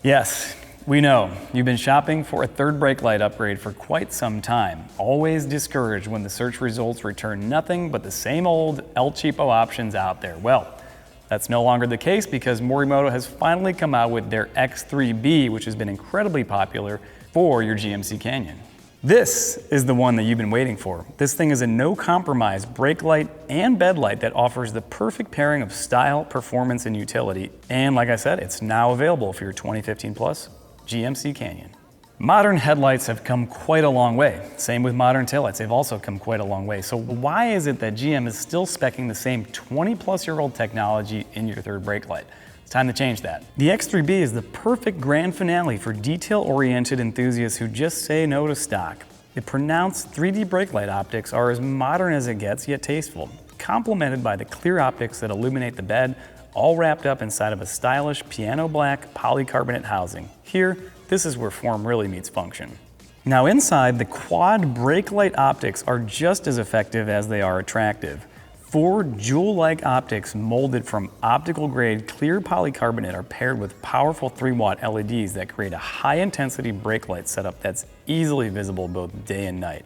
Yes, we know. You've been shopping for a third brake light upgrade for quite some time. Always discouraged when the search results return nothing but the same old El Cheapo options out there. Well, that's no longer the case because Morimoto has finally come out with their X3B, which has been incredibly popular for your GMC Canyon. This is the one that you've been waiting for. This thing is a no-compromise brake light and bed light that offers the perfect pairing of style, performance, and utility. And like I said, it's now available for your 2015 plus GMC Canyon. Modern headlights have come quite a long way. Same with modern taillights, they've also come quite a long way. So why is it that GM is still speccing the same 20-plus-year-old technology in your third brake light? It's time to change that. The X3B is the perfect grand finale for detail-oriented enthusiasts who just say no to stock. The pronounced 3D brake light optics are as modern as it gets, yet tasteful, complemented by the clear optics that illuminate the bed, all wrapped up inside of a stylish piano black polycarbonate housing. Here, this is where form really meets function. Now inside, the quad brake light optics are just as effective as they are attractive. 4 jewel-like optics molded from optical-grade clear polycarbonate are paired with powerful 3-watt LEDs that create a high-intensity brake light setup that's easily visible both day and night.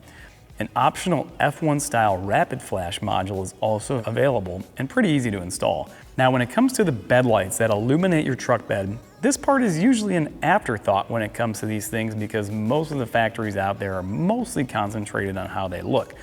An optional F1-style rapid flash module is also available and pretty easy to install. Now, when it comes to the bed lights that illuminate your truck bed, this part is usually an afterthought when it comes to these things because most of the factories out there are mostly concentrated on how they look.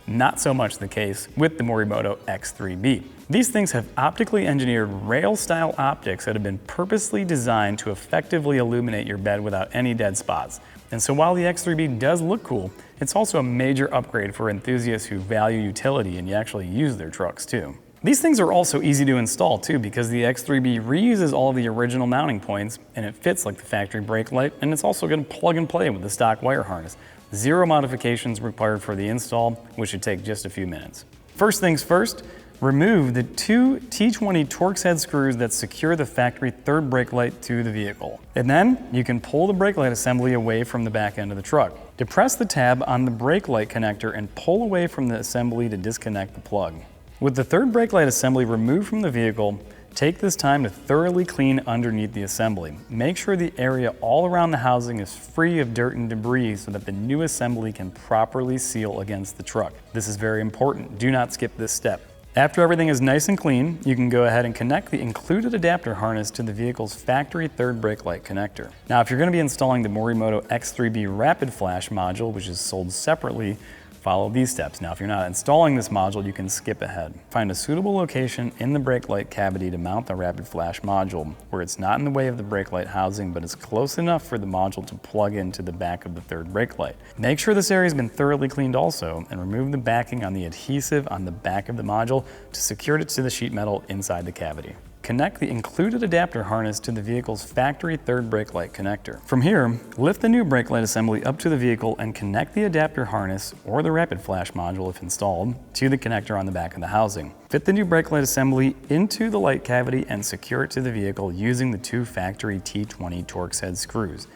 Not so much the case with the Morimoto X3B. These things have optically engineered rail-style optics that have been purposely designed to effectively illuminate your bed without any dead spots. And so while the X3B does look cool, it's also a major upgrade for enthusiasts who value utility and you actually use their trucks too. These things are also easy to install too because the X3B reuses all of the original mounting points and it fits like the factory brake light, and it's also going to plug and play with the stock wire harness. 0 modifications required for the install, which should take just a few minutes. First things first, remove the 2 T20 Torx head screws that secure the factory third brake light to the vehicle. And then you can pull the brake light assembly away from the back end of the truck. Depress the tab on the brake light connector and pull away from the assembly to disconnect the plug. With the third brake light assembly removed from the vehicle, take this time to thoroughly clean underneath the assembly. Make sure the area all around the housing is free of dirt and debris so that the new assembly can properly seal against the truck. This is very important. Do not skip this step. After everything is nice and clean, you can go ahead and connect the included adapter harness to the vehicle's factory third brake light connector. Now, if you're going to be installing the Morimoto X3B Rapid Flash module, which is sold separately, follow these steps. Now, if you're not installing this module, you can skip ahead. Find a suitable location in the brake light cavity to mount the Rapid Flash module, where it's not in the way of the brake light housing, but is close enough for the module to plug into the back of the third brake light. Make sure this area has been thoroughly cleaned also, and remove the backing on the adhesive on the back of the module to secure it to the sheet metal inside the cavity. Connect the included adapter harness to the vehicle's factory third brake light connector. From here, lift the new brake light assembly up to the vehicle and connect the adapter harness, or the Rapid Flash module if installed, to the connector on the back of the housing. Fit the new brake light assembly into the light cavity and secure it to the vehicle using the 2 factory T20 Torx head screws.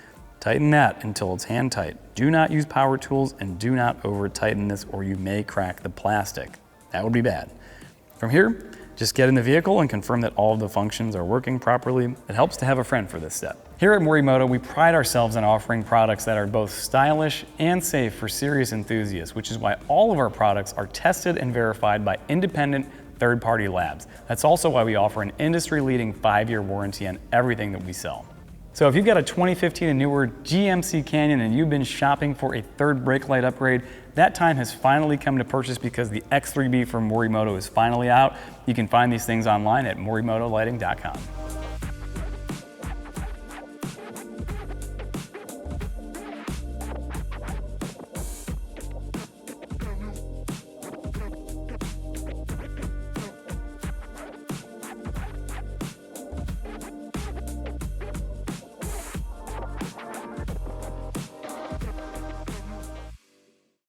Tighten that until it's hand tight. Do not use power tools and do not over tighten this or you may crack the plastic. That would be bad. From here, just get in the vehicle and confirm that all of the functions are working properly. It helps to have a friend for this step. Here at Morimoto, we pride ourselves on offering products that are both stylish and safe for serious enthusiasts, which is why all of our products are tested and verified by independent third-party labs. That's also why we offer an industry-leading 5-year warranty on everything that we sell. So if you've got a 2015 and newer GMC Canyon and you've been shopping for a third brake light upgrade, that time has finally come to purchase because the X3B from Morimoto is finally out. You can find these things online at morimotolighting.com.